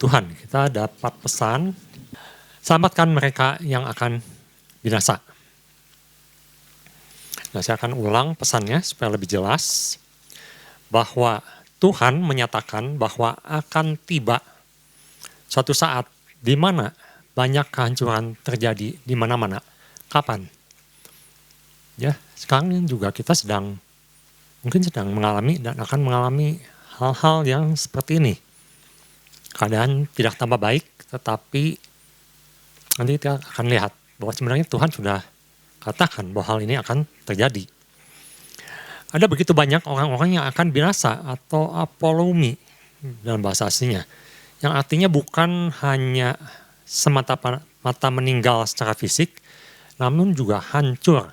Tuhan, kita dapat pesan, selamatkan mereka yang akan binasa. Nah, saya akan ulang pesannya supaya lebih jelas, bahwa Tuhan menyatakan bahwa akan tiba suatu saat di mana banyak kehancuran terjadi di mana-mana. Kapan? Ya, sekarang juga kita mungkin sedang mengalami dan akan mengalami hal-hal yang seperti ini. Keadaan tidak tambah baik, tetapi nanti kita akan lihat bahwa sebenarnya Tuhan sudah katakan bahwa hal ini akan terjadi. Ada begitu banyak orang-orang yang akan binasa atau apolumi dalam bahasa aslinya, yang artinya bukan hanya semata-mata meninggal secara fisik, namun juga hancur,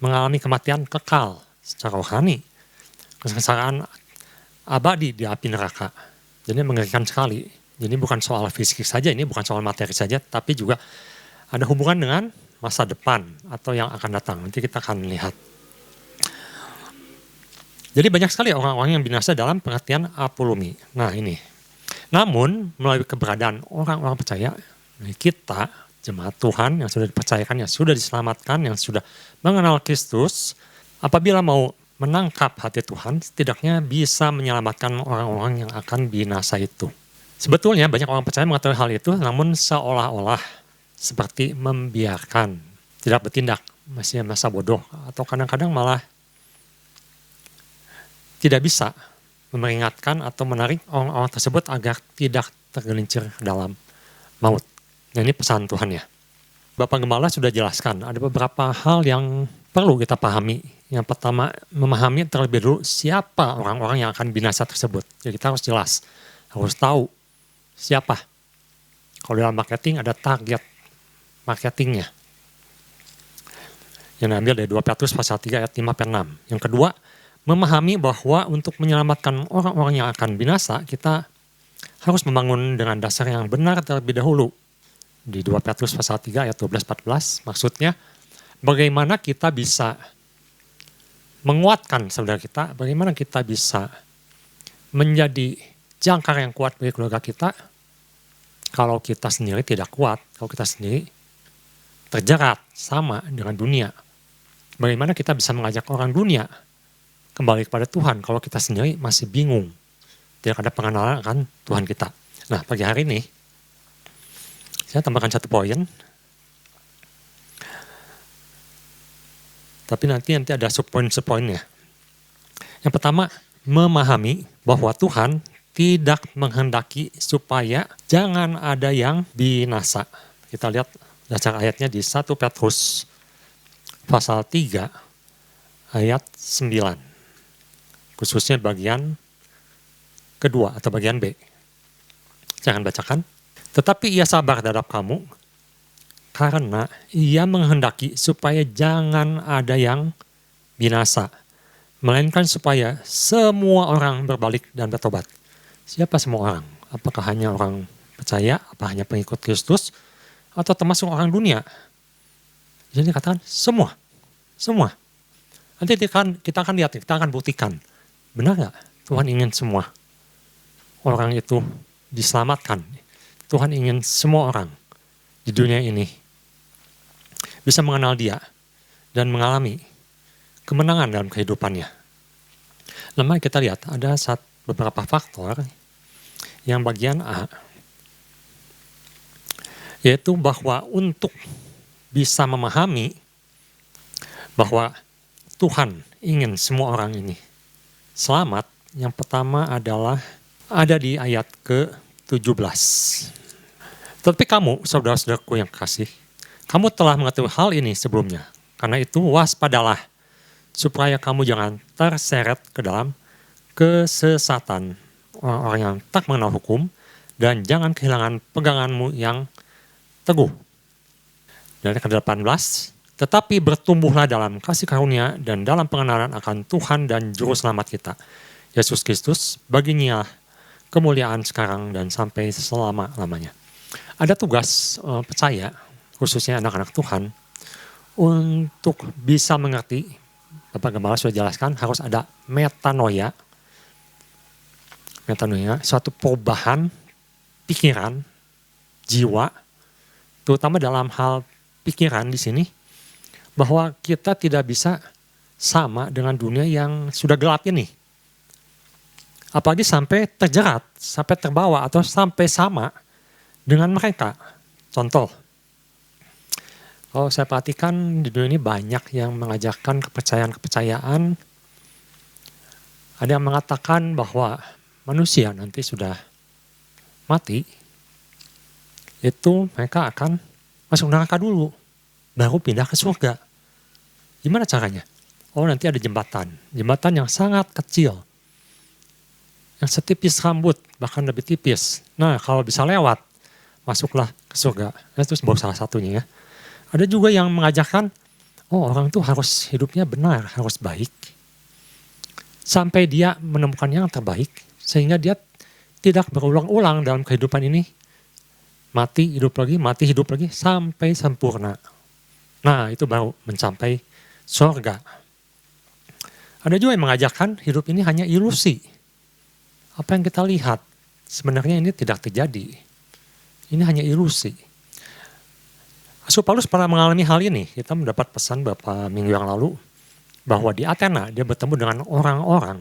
mengalami kematian kekal secara rohani, kesengsaraan abadi di api neraka. Jadi mengerikan sekali. Jadi bukan soal fisik saja, ini bukan soal materi saja, tapi juga ada hubungan dengan masa depan atau yang akan datang. Nanti kita akan lihat. Jadi banyak sekali orang-orang yang binasa dalam pengertian apolumi. Nah ini. Namun melalui keberadaan orang-orang percaya, kita jemaat Tuhan yang sudah dipercayakan, yang sudah diselamatkan, yang sudah mengenal Kristus, apabila mau menangkap hati Tuhan, setidaknya bisa menyelamatkan orang-orang yang akan binasa itu. Sebetulnya banyak orang percaya mengetahui hal itu, namun seolah-olah seperti membiarkan, tidak bertindak, masih masa bodoh, atau kadang-kadang malah tidak bisa memperingatkan atau menarik orang-orang tersebut agar tidak tergelincir dalam maut. Nah ini pesan Tuhan ya. Bapak Gembala sudah jelaskan, ada beberapa hal yang perlu kita pahami. Yang pertama, memahami terlebih dulu siapa orang-orang yang akan binasa tersebut. Jadi kita harus jelas, harus tahu siapa. Kalau dalam marketing ada target marketingnya. Yang diambil dari 2 Petrus pasal 3 ayat 5-6. Yang kedua, memahami bahwa untuk menyelamatkan orang-orang yang akan binasa, kita harus membangun dengan dasar yang benar terlebih dahulu. Di 2 Petrus pasal 3 ayat 12-14, maksudnya bagaimana kita bisa menguatkan saudara kita, bagaimana kita bisa menjadi jangkar yang kuat bagi keluarga kita, kalau kita sendiri tidak kuat, kalau kita sendiri terjerat sama dengan dunia. Bagaimana kita bisa mengajak orang dunia kembali kepada Tuhan kalau kita sendiri masih bingung, tidak ada pengenalan akan Tuhan kita. Nah pagi hari ini, saya tambahkan 1 poin, tapi nanti ada subpoin-subpoinnya. Yang pertama, memahami bahwa Tuhan tidak menghendaki supaya jangan ada yang binasa. Kita lihat dasar ayatnya di 1 Petrus pasal 3 ayat 9. Khususnya bagian kedua atau bagian B. Saya akan bacakan. Tetapi ia sabar terhadap kamu, karena ia menghendaki supaya jangan ada yang binasa, melainkan supaya semua orang berbalik dan bertobat. Siapa semua orang? Apakah hanya orang percaya, apa hanya pengikut Kristus, atau termasuk orang dunia? Jadi dikatakan semua. Nanti kita akan lihat, kita akan buktikan. Benar nggak? Tuhan ingin semua orang itu diselamatkan. Tuhan ingin semua orang di dunia ini bisa mengenal Dia dan mengalami kemenangan dalam kehidupannya. Nah, mari kita lihat ada beberapa faktor yang bagian A, yaitu bahwa untuk bisa memahami bahwa Tuhan ingin semua orang ini selamat, yang pertama adalah ada di ayat ke-17. Tetapi kamu, saudara-saudaraku yang kasih, kamu telah mengetahui hal ini sebelumnya. Karena itu waspadalah, supaya kamu jangan terseret ke dalam kesesatan orang-orang yang tak mengenal hukum, dan jangan kehilangan peganganmu yang teguh. Dan ke-18, tetapi bertumbuhlah dalam kasih karunia dan dalam pengenalan akan Tuhan dan Juru Selamat kita, Yesus Kristus, baginya kemuliaan sekarang dan sampai selama-lamanya. Ada tugas percaya, khususnya anak-anak Tuhan, untuk bisa mengerti, Bapak Gembala sudah jelaskan, harus ada metanoia, suatu perubahan pikiran, jiwa, terutama dalam hal pikiran di sini, bahwa kita tidak bisa sama dengan dunia yang sudah gelap ini. Apalagi sampai terjerat, sampai terbawa, atau sampai sama dengan mereka. Contoh, kalau saya perhatikan di dunia ini banyak yang mengajarkan kepercayaan-kepercayaan. Ada yang mengatakan bahwa manusia nanti sudah mati, itu mereka akan masuk neraka dulu, baru pindah ke surga. Gimana caranya? Oh, nanti ada jembatan yang sangat kecil, yang setipis rambut, bahkan lebih tipis. Nah, kalau bisa lewat, masuklah ke surga. Nah, itu baru salah satunya ya. Ada juga yang mengajarkan, oh orang itu harus hidupnya benar, harus baik. Sampai dia menemukan yang terbaik, sehingga dia tidak berulang-ulang dalam kehidupan ini. Mati, hidup lagi, sampai sempurna. Nah, itu baru mencapai surga. Ada juga yang mengajarkan hidup ini hanya ilusi. Apa yang kita lihat, sebenarnya ini tidak terjadi. Ini hanya ilusi. Rasul Paulus pernah mengalami hal ini. Kita mendapat pesan beberapa minggu yang lalu, bahwa di Athena dia bertemu dengan orang-orang,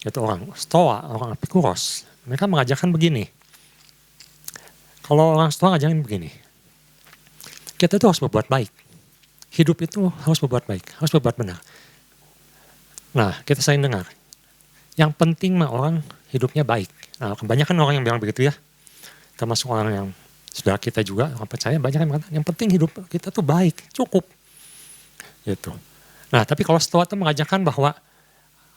yaitu orang Stoa, orang Epikuros. Mereka mengajarkan begini. Kalau orang Stoa ngajarin begini, kita itu harus berbuat baik. Hidup itu harus berbuat baik, harus berbuat benar. Nah, kita sering dengar, yang penting mah orang hidupnya baik. Nah, kebanyakan orang yang bilang begitu ya, termasuk orang yang saudara kita juga, orang percaya, banyak yang mengatakan, yang penting hidup kita tuh baik, cukup. Gitu. Nah, tapi kalau Stoa itu mengajarkan bahwa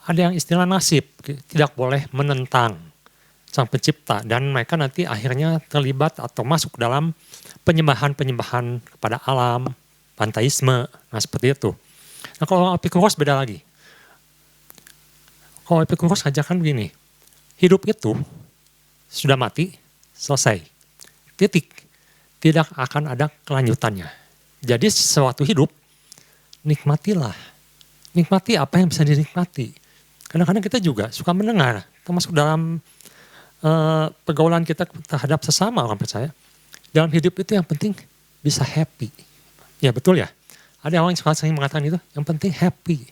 ada yang istilah nasib, tidak boleh menentang Sang Pencipta, dan mereka nanti akhirnya terlibat atau masuk dalam penyembahan-penyembahan kepada alam, panteisme, nah seperti itu. Nah, kalau Epikuros beda lagi. Kalau Epikuros ajarkan begini, hidup itu sudah mati, selesai, titik, tidak akan ada kelanjutannya. Jadi sesuatu hidup, nikmatilah. Nikmati apa yang bisa dinikmati. Kadang-kadang kita juga suka mendengar, termasuk dalam pergaulan kita terhadap sesama orang percaya. Dalam hidup itu yang penting bisa happy. Ya betul ya. Ada orang yang sering mengatakan itu, yang penting happy.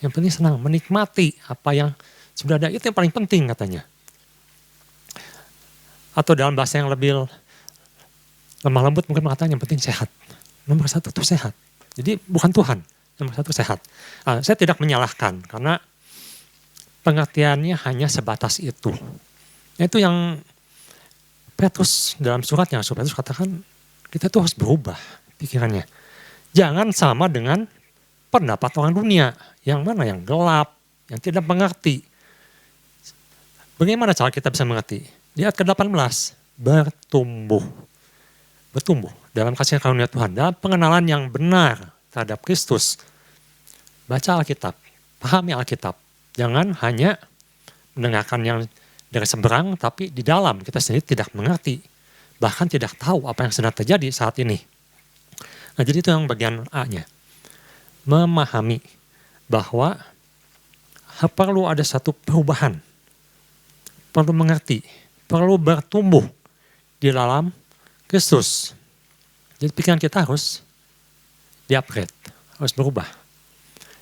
Yang penting senang, menikmati apa yang sudah ada, itu yang paling penting katanya. Atau dalam bahasa yang lebih lemah lembut mungkin mengatakan yang penting sehat. Nomor satu itu sehat. Jadi bukan Tuhan, nomor satu sehat. Saya tidak menyalahkan karena pengertiannya hanya sebatas itu. Itu yang Petrus dalam suratnya, Petrus katakan kita tuh harus berubah pikirannya. Jangan sama dengan pendapat orang dunia, yang mana yang gelap, yang tidak mengerti. Bagaimana cara kita bisa mengerti? Di ayat ke-18, bertumbuh. Bertumbuh dalam kasih karunia Tuhan, dalam pengenalan yang benar terhadap Kristus. Baca Alkitab, pahami Alkitab. Jangan hanya mendengarkan yang dari seberang, tapi di dalam kita sendiri tidak mengerti. Bahkan tidak tahu apa yang sedang terjadi saat ini. Nah, jadi itu yang bagian A-nya. Memahami bahwa perlu ada satu perubahan. Perlu mengerti. Perlu bertumbuh di dalam Kristus. Jadi pikiran kita harus di-upgrade. Harus berubah.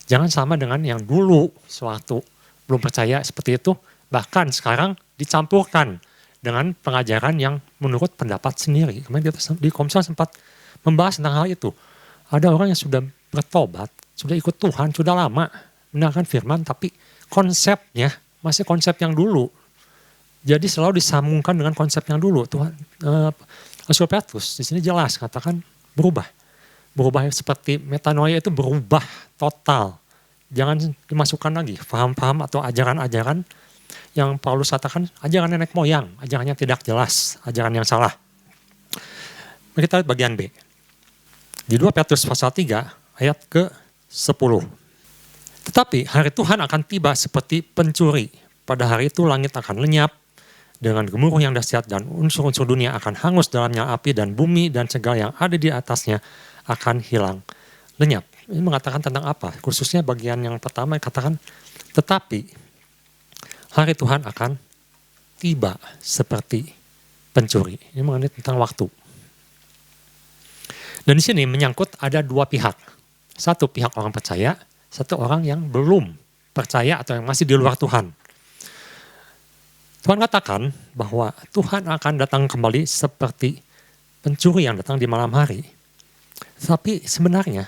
Jangan sama dengan yang dulu suatu belum percaya seperti itu. Bahkan sekarang dicampurkan dengan pengajaran yang menurut pendapat sendiri. Kemarin kita di Komsel sempat membahas tentang hal itu. Ada orang yang sudah bertobat, sudah ikut Tuhan, sudah lama mendengarkan firman, tapi konsepnya masih konsep yang dulu. Jadi selalu disambungkan dengan konsep yang dulu. Tuhan, Rasul Petrus di sini jelas katakan berubah. Berubah seperti metanoia itu berubah total. Jangan dimasukkan lagi paham-paham atau ajaran-ajaran yang Paulus katakan ajaran nenek moyang, ajaran yang tidak jelas, ajaran yang salah. Mari kita lihat bagian B. Di 2 Petrus pasal 3 ayat ke-10. Tetapi hari Tuhan akan tiba seperti pencuri. Pada hari itu langit akan lenyap dengan gemuruh yang dahsyat dan unsur-unsur dunia akan hangus dalamnya api dan bumi dan segala yang ada di atasnya akan hilang lenyap. Ini mengatakan tentang apa? Khususnya bagian yang pertama katakan tetapi hari Tuhan akan tiba seperti pencuri. Ini mengenai tentang waktu. Dan di sini menyangkut ada dua pihak. Satu pihak orang percaya, satu orang yang belum percaya atau yang masih di luar Tuhan. Tuhan katakan bahwa Tuhan akan datang kembali seperti pencuri yang datang di malam hari. Tapi sebenarnya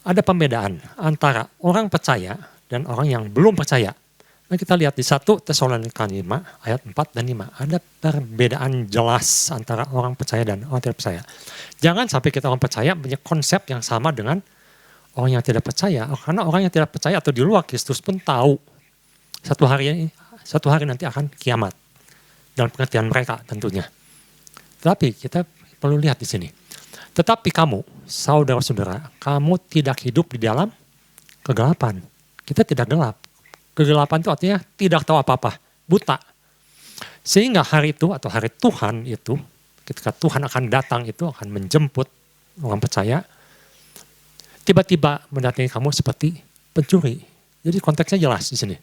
ada pembedaan antara orang percaya dan orang yang belum percaya. Nah, kita lihat di 1 Tesalonika 5 ayat 4 dan 5. Ada perbedaan jelas antara orang percaya dan orang tidak percaya. Jangan sampai kita orang percaya punya konsep yang sama dengan orang yang tidak percaya. Karena orang yang tidak percaya atau di luar Kristus pun tahu satu hari nanti akan kiamat. Dalam pengertian mereka tentunya. Tapi kita perlu lihat di sini. Tetapi kamu, saudara-saudara, kamu tidak hidup di dalam kegelapan. Kita tidak gelap. Kegelapan itu artinya tidak tahu apa-apa, buta. Sehingga hari itu atau hari Tuhan itu, ketika Tuhan akan datang itu akan menjemput orang percaya, tiba-tiba mendatangi kamu seperti pencuri. Jadi konteksnya jelas di sini.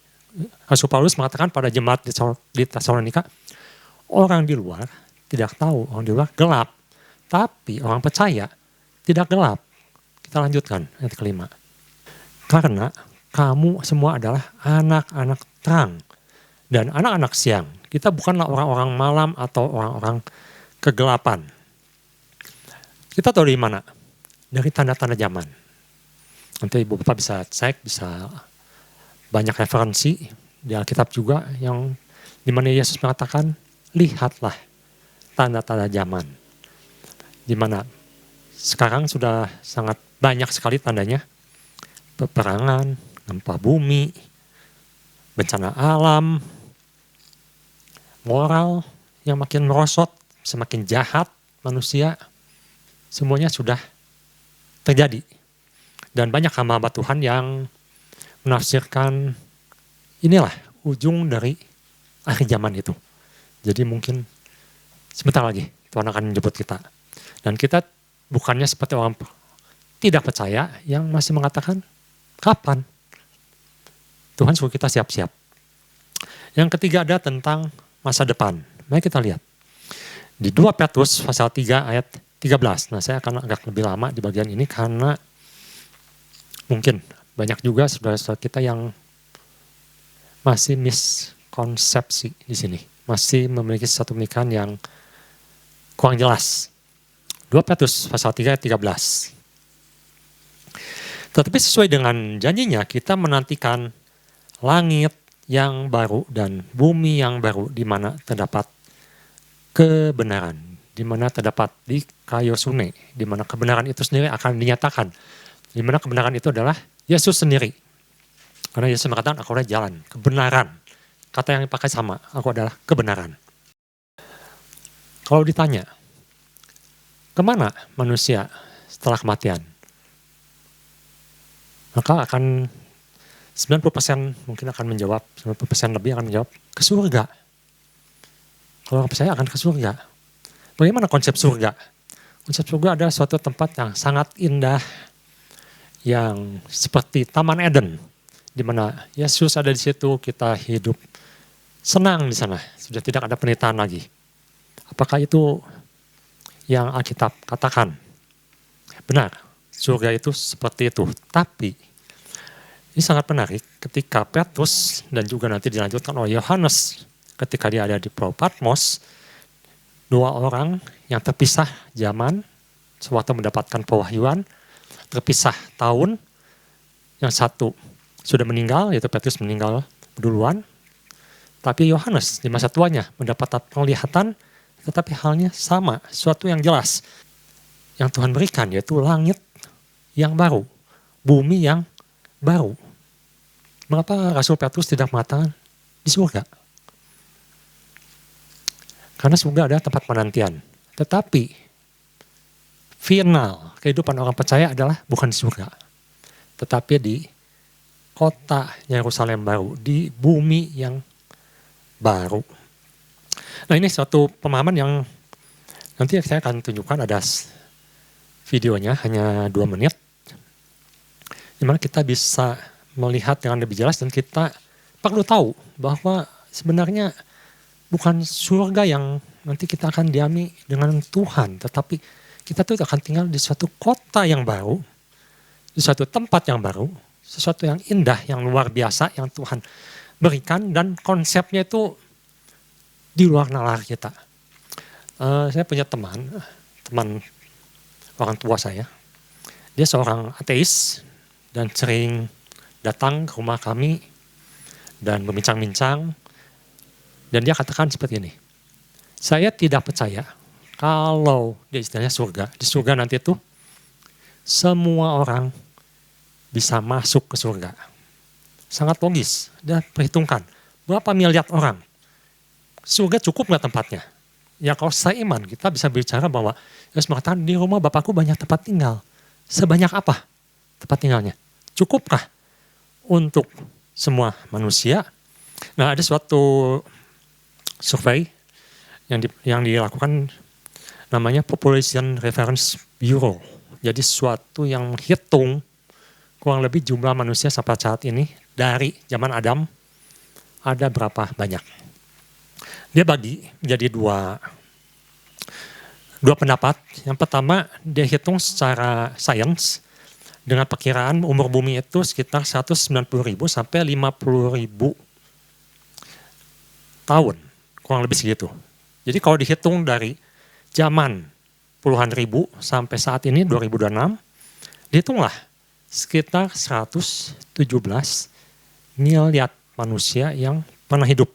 Rasul Paulus mengatakan pada jemaat di Tesalonika, orang di luar tidak tahu, orang di luar gelap. Tapi orang percaya tidak gelap. Kita lanjutkan ayat kelima. Karena kamu semua adalah anak-anak terang dan anak-anak siang. Kita bukanlah orang-orang malam atau orang-orang kegelapan. Kita tahu dari mana? Dari tanda-tanda zaman. Nanti Ibu Bapak bisa cek, bisa banyak referensi di Alkitab juga yang dimana Yesus mengatakan, lihatlah tanda-tanda zaman. Dimana sekarang sudah sangat banyak sekali tandanya, peperangan, gempa bumi, bencana alam, moral yang makin merosot, semakin jahat manusia, semuanya sudah terjadi. Dan banyak hamba Tuhan yang menafsirkan inilah ujung dari akhir zaman itu. Jadi mungkin sebentar lagi Tuhan akan menjemput kita. Dan kita bukannya seperti orang tidak percaya yang masih mengatakan kapan? Tuhan suruh kita siap-siap. Yang ketiga ada tentang masa depan. Mari kita lihat. Di 2 Petrus pasal 3 ayat 13. Nah, saya akan agak lebih lama di bagian ini karena mungkin banyak juga saudara-saudara kita yang masih miskonsepsi di sini. Masih memiliki satu pemikiran yang kurang jelas. 2 Petrus pasal 3 ayat 13. Tetapi sesuai dengan janjinya kita menantikan langit yang baru dan bumi yang baru di mana terdapat kebenaran, di mana terdapat di kayu sune, di mana kebenaran itu sendiri akan dinyatakan, di mana kebenaran itu adalah Yesus sendiri. Karena Yesus mengatakan, aku adalah jalan, kebenaran. Kata yang dipakai sama, aku adalah kebenaran. Kalau ditanya, kemana manusia setelah kematian? Maka akan 90% mungkin akan menjawab, 90% lebih akan menjawab ke surga. Kalau orang percaya akan ke surga. Bagaimana konsep surga? Konsep surga adalah suatu tempat yang sangat indah, yang seperti Taman Eden, di mana Yesus ada di situ, kita hidup senang di sana, sudah tidak ada penderitaan lagi. Apakah itu yang Alkitab katakan? Benar, surga itu seperti itu. Tapi ini sangat menarik ketika Petrus dan juga nanti dilanjutkan oleh Yohanes ketika dia ada di Pulau Patmos, dua orang yang terpisah zaman, sewaktu mendapatkan pewahyuan, terpisah tahun, yang satu sudah meninggal, yaitu Petrus meninggal duluan, tapi Yohanes di masa tuanya mendapat penglihatan, tetapi halnya sama, suatu yang jelas yang Tuhan berikan, yaitu langit yang baru, bumi yang baru. Mengapa Rasul Petrus tidak mengatakan di surga? Karena surga adalah tempat penantian. Tetapi final kehidupan orang percaya adalah bukan di surga, tetapi di kota Yerusalem baru, di bumi yang baru. Nah, ini suatu pemahaman yang nanti saya akan tunjukkan, ada videonya hanya 2 menit, di mana kita bisa melihat dengan lebih jelas dan kita perlu tahu bahwa sebenarnya bukan surga yang nanti kita akan diami dengan Tuhan. Tetapi kita tuh akan tinggal di suatu kota yang baru, di suatu tempat yang baru, sesuatu yang indah, yang luar biasa yang Tuhan berikan, dan konsepnya itu di luar nalar kita. Saya punya teman orang tua saya. Dia seorang ateis dan sering datang ke rumah kami dan berbincang-bincang. Dan dia katakan seperti ini, saya tidak percaya kalau dia istilahnya surga. Di surga nanti itu semua orang bisa masuk ke surga. Sangat logis. Dia perhitungkan berapa miliar orang. Surga cukup nggak tempatnya? Ya kalau saya iman kita bisa bicara bahwa Yesus mengatakan di rumah Bapakku banyak tempat tinggal. Sebanyak apa tempat tinggalnya? Cukupkah untuk semua manusia? Nah, ada suatu survei yang dilakukan namanya Population Reference Bureau. Jadi suatu yang menghitung kurang lebih jumlah manusia sampai saat ini dari zaman Adam ada berapa banyak. Dia bagi jadi dua pendapat. Yang pertama dia hitung secara sains dengan perkiraan umur bumi itu sekitar 190.000 sampai 50.000 tahun. Kurang lebih segitu. Jadi kalau dihitung dari zaman puluhan ribu sampai saat ini 2026, dihitunglah sekitar 117 miliar manusia yang pernah hidup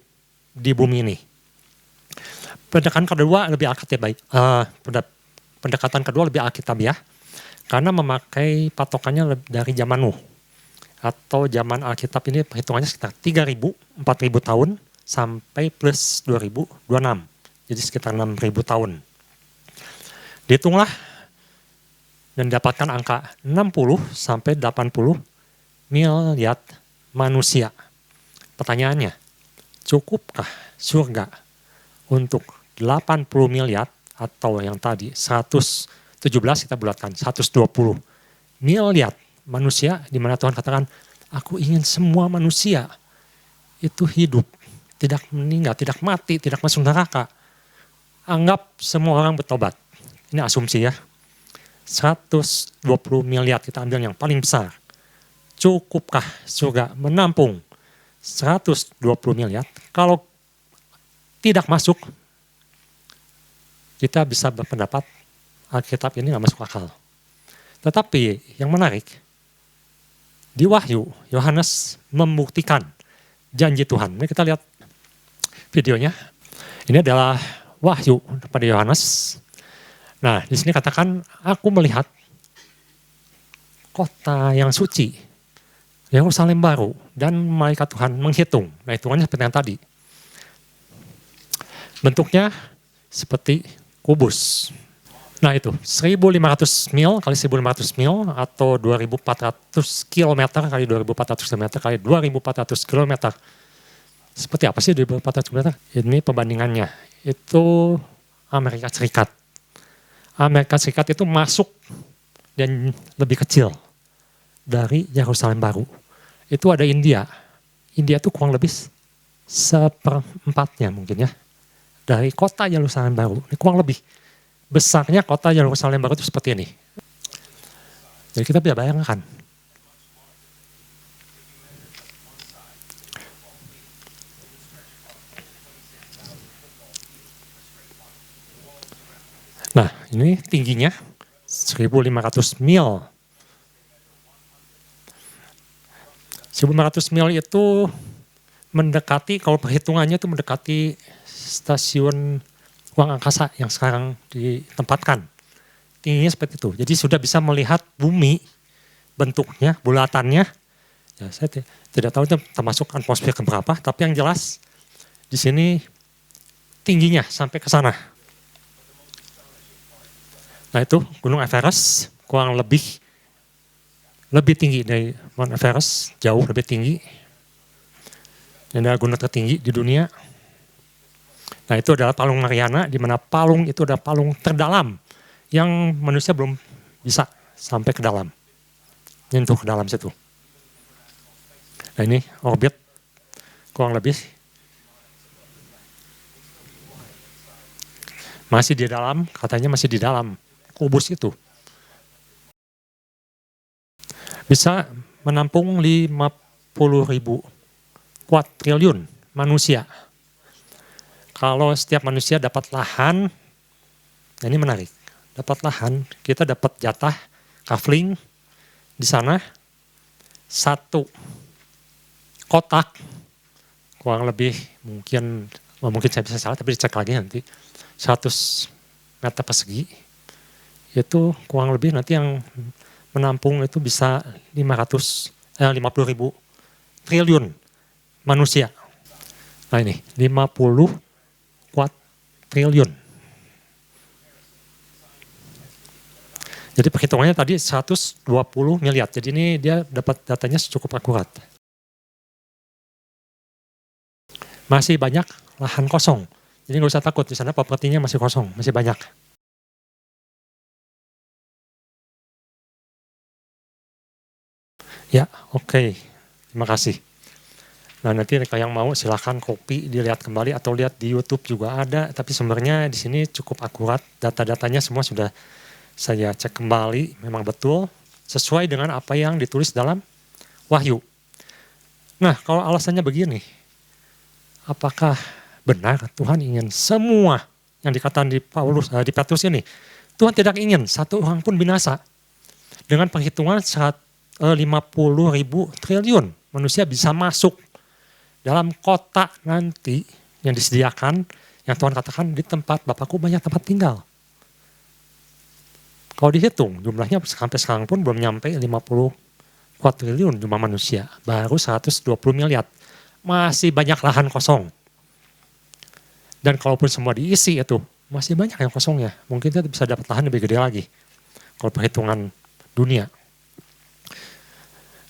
di bumi ini. Pendekatan kedua lebih pendekatan kedua lebih alkitabiah karena memakai patokannya dari zaman Nuh. Atau zaman Alkitab ini perhitungannya sekitar 3.000, 4.000 tahun sampai plus 2026. Jadi sekitar 6.000 tahun. Dihitunglah dan dapatkan angka 60 sampai 80 miliar manusia. Pertanyaannya, cukupkah surga untuk 80 miliar atau yang tadi 117 kita bulatkan 120 miliar manusia, di mana Tuhan katakan, aku ingin semua manusia itu hidup, tidak meninggal, tidak mati, tidak masuk neraka. Anggap semua orang bertobat. Ini asumsi ya. 120 miliar kita ambil yang paling besar. Cukupkah surga menampung 120 miliar? Kalau tidak masuk, kita bisa berpendapat Alkitab ini nggak masuk akal. Tetapi yang menarik, di Wahyu, Yohanes membuktikan janji Tuhan. Ini kita lihat videonya. Ini adalah Wahyu pada Yohanes. Nah, di sini katakan, aku melihat kota yang suci, Yerusalem baru, dan malaikat Tuhan menghitung. Nah, hitungannya seperti yang tadi. Bentuknya seperti kubus. Nah itu, 1.500 mil kali 1.500 mil atau 2.400 km kali 2.400 km kali 2.400 km. Seperti apa sih 2.400 km? Ini perbandingannya. Itu Amerika Serikat. Amerika Serikat itu masuk dan lebih kecil dari Yerusalem baru. Itu ada India. India itu kurang lebih seperempatnya mungkin ya. Dari kota Yerusalem baru. Ini kurang lebih besarnya kota Yerusalem baru itu seperti ini. Jadi kita bisa bayangkan. Nah, ini tingginya 1.500 mil. 1.500 mil itu mendekati, kalau perhitungannya itu mendekati stasiun ruang angkasa yang sekarang ditempatkan. Tingginya seperti itu. Jadi sudah bisa melihat bumi, bentuknya, bulatannya. Ya, saya tidak tahu itu termasuk atmosfer keberapa, tapi yang jelas di sini tingginya sampai ke sana. Nah itu Gunung Everest kurang lebih tinggi dari Mount Everest, jauh lebih tinggi. Dan adalah gunung tertinggi di dunia. Nah itu adalah Palung Mariana, di mana palung itu adalah palung terdalam yang manusia belum bisa sampai ke dalam, nyentuh ke dalam situ. Nah ini orbit kurang lebih Masih di dalam, katanya masih di dalam kubus itu. Bisa menampung 50.000 kuadriliun manusia. Kalau setiap manusia dapat lahan, nah ini menarik, dapat lahan, kita dapat jatah kafling di sana, satu kotak, kurang lebih mungkin saya bisa salah, tapi dicek lagi nanti, 100 meter persegi, itu kurang lebih nanti yang menampung itu bisa 50.000 triliun manusia. Nah ini, 50 kuadriliun. Jadi perhitungannya tadi 120 miliar. Jadi ini dia dapat datanya cukup akurat. Masih banyak lahan kosong. Jadi nggak usah takut, di sana propertinya masih kosong, masih banyak. Ya, oke. Terima kasih. Nah nanti yang mau silahkan copy, dilihat kembali atau lihat di YouTube juga ada. Tapi sumbernya di sini cukup akurat. Data-datanya semua sudah saya cek kembali, memang betul sesuai dengan apa yang ditulis dalam Wahyu. Nah kalau alasannya begini, apakah benar Tuhan ingin semua yang dikatakan di Petrus ini? Tuhan tidak ingin satu orang pun binasa. Dengan perhitungan 50.000 triliun manusia bisa masuk dalam kota nanti yang disediakan, yang Tuhan katakan di tempat Bapakku banyak tempat tinggal. Kalau dihitung jumlahnya sampai sekarang pun belum nyampe 50 kuadriliun jumlah manusia, baru 120 miliar. Masih banyak lahan kosong. Dan kalaupun semua diisi itu, masih banyak yang kosongnya. Mungkin kita bisa dapat lahan lebih gede lagi. Kalau perhitungan dunia.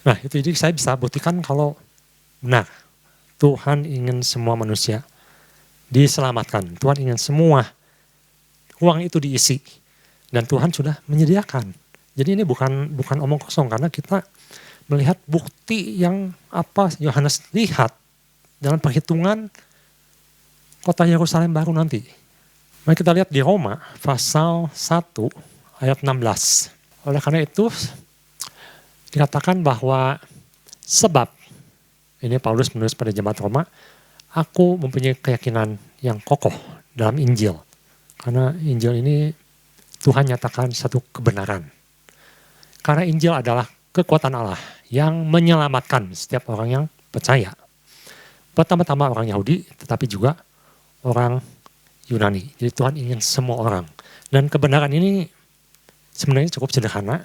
Nah itu jadi saya bisa buktikan kalau benar. Tuhan ingin semua manusia diselamatkan. Tuhan ingin semua uang itu diisi. Dan Tuhan sudah menyediakan. Jadi ini bukan omong kosong karena kita melihat bukti yang apa Yohanes lihat dalam perhitungan kota Yerusalem baru nanti. Mari kita lihat di Roma pasal 1 ayat 16. Oleh karena itu dikatakan bahwa sebab, ini Paulus menulis pada jemaat Roma, aku mempunyai keyakinan yang kokoh dalam Injil. Karena Injil ini Tuhan nyatakan satu kebenaran. Karena Injil adalah kekuatan Allah yang menyelamatkan setiap orang yang percaya. Pertama-tama orang Yahudi, tetapi juga orang Yunani. Jadi Tuhan ingin semua orang. Dan kebenaran ini sebenarnya cukup sederhana,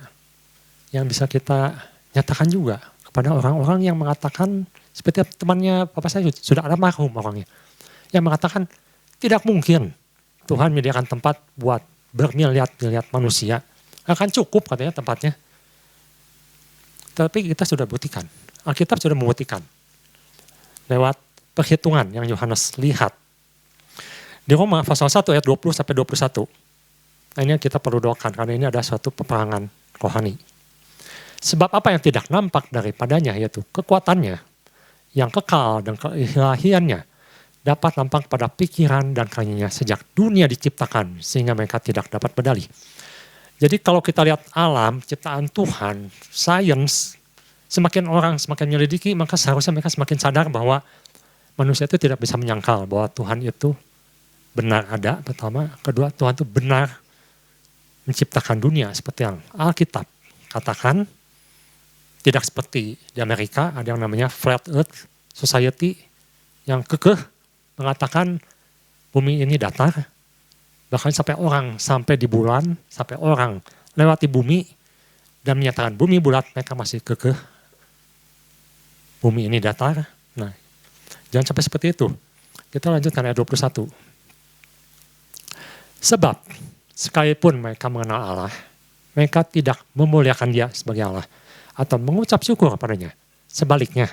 yang bisa kita nyatakan juga kepada orang-orang yang mengatakan, seperti temannya Papa saya sudah almarhum orangnya, yang mengatakan tidak mungkin Tuhan menyediakan tempat buat bermiliar-miliar manusia, akan cukup katanya tempatnya. Tapi kita sudah buktikan, Alkitab sudah membuktikan lewat perhitungan yang Yohanes lihat. Di Roma pasal 1 ayat 20 sampai 21. Nah, ini yang kita perlu doakan karena ini ada suatu peperangan rohani. Sebab apa yang tidak nampak daripadanya, yaitu kekuatannya yang kekal dan keilahiannya dapat nampak pada pikiran dan karenanya sejak dunia diciptakan sehingga mereka tidak dapat berdalih. Jadi kalau kita lihat alam, ciptaan Tuhan, sains, semakin orang semakin menyelidiki, maka seharusnya mereka semakin sadar bahwa manusia itu tidak bisa menyangkal bahwa Tuhan itu benar ada, pertama. Kedua, Tuhan itu benar menciptakan dunia seperti yang Alkitab katakan. Tidak seperti di Amerika, ada yang namanya Flat Earth Society yang kekeh mengatakan bumi ini datar. Bahkan sampai di bulan, sampai orang lewati bumi dan menyatakan bumi bulat, mereka masih kekeh. Bumi ini datar. Nah, jangan sampai seperti itu. Kita lanjutkan ayat 21. Sebab, sekalipun mereka mengenal Allah, mereka tidak memuliakan Dia sebagai Allah atau mengucap syukur kepadanya. Sebaliknya,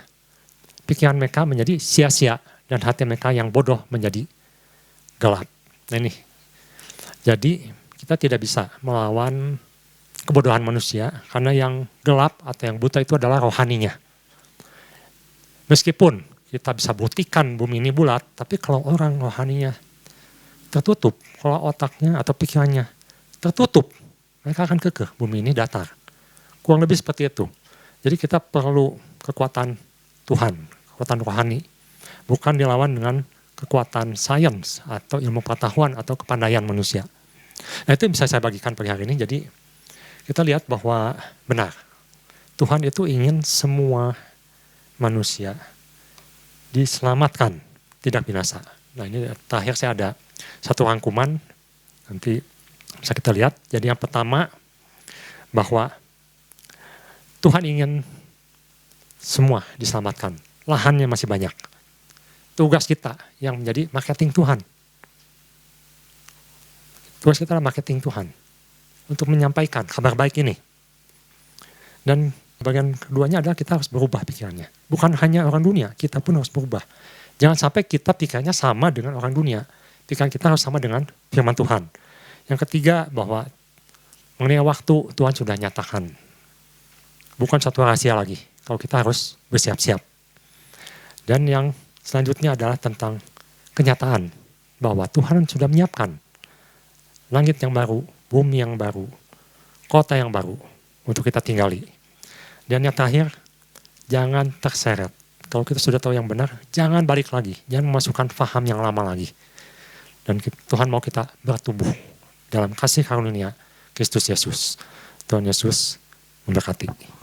pikiran mereka menjadi sia-sia dan hati mereka yang bodoh menjadi gelap. Nah ini, jadi kita tidak bisa melawan kebodohan manusia karena yang gelap atau yang buta itu adalah rohaninya. Meskipun kita bisa buktikan bumi ini bulat, tapi kalau orang rohaninya tertutup, kalau otaknya atau pikirannya tertutup, mereka akan kekeh, bumi ini datar. Kurang lebih seperti itu. Jadi kita perlu kekuatan Tuhan, kekuatan rohani. Bukan dilawan dengan kekuatan sains atau ilmu pengetahuan atau kepandaian manusia. Nah itu bisa saya bagikan pagi hari ini. Jadi kita lihat bahwa benar, Tuhan itu ingin semua manusia diselamatkan, tidak binasa. Nah ini terakhir saya ada satu rangkuman, nanti bisa kita lihat. Jadi yang pertama, bahwa Tuhan ingin semua diselamatkan. Lahannya masih banyak. Tugas kita yang menjadi marketing Tuhan. Tugas kita adalah marketing Tuhan. Untuk menyampaikan kabar baik ini. Dan bagian keduanya adalah kita harus berubah pikirannya. Bukan hanya orang dunia, kita pun harus berubah. Jangan sampai kita pikirannya sama dengan orang dunia. Pikiran kita harus sama dengan firman Tuhan. Yang ketiga, bahwa mengenai waktu Tuhan sudah nyatakan. Bukan satu rahasia lagi. Kalau kita harus bersiap-siap. Dan yang selanjutnya adalah tentang kenyataan. Bahwa Tuhan sudah menyiapkan langit yang baru, bumi yang baru, kota yang baru untuk kita tinggali. Dan yang terakhir, jangan terseret. Kalau kita sudah tahu yang benar, jangan balik lagi. Jangan memasukkan faham yang lama lagi. Dan Tuhan mau kita bertumbuh dalam kasih karunia Kristus Yesus. Tuhan Yesus memberkati.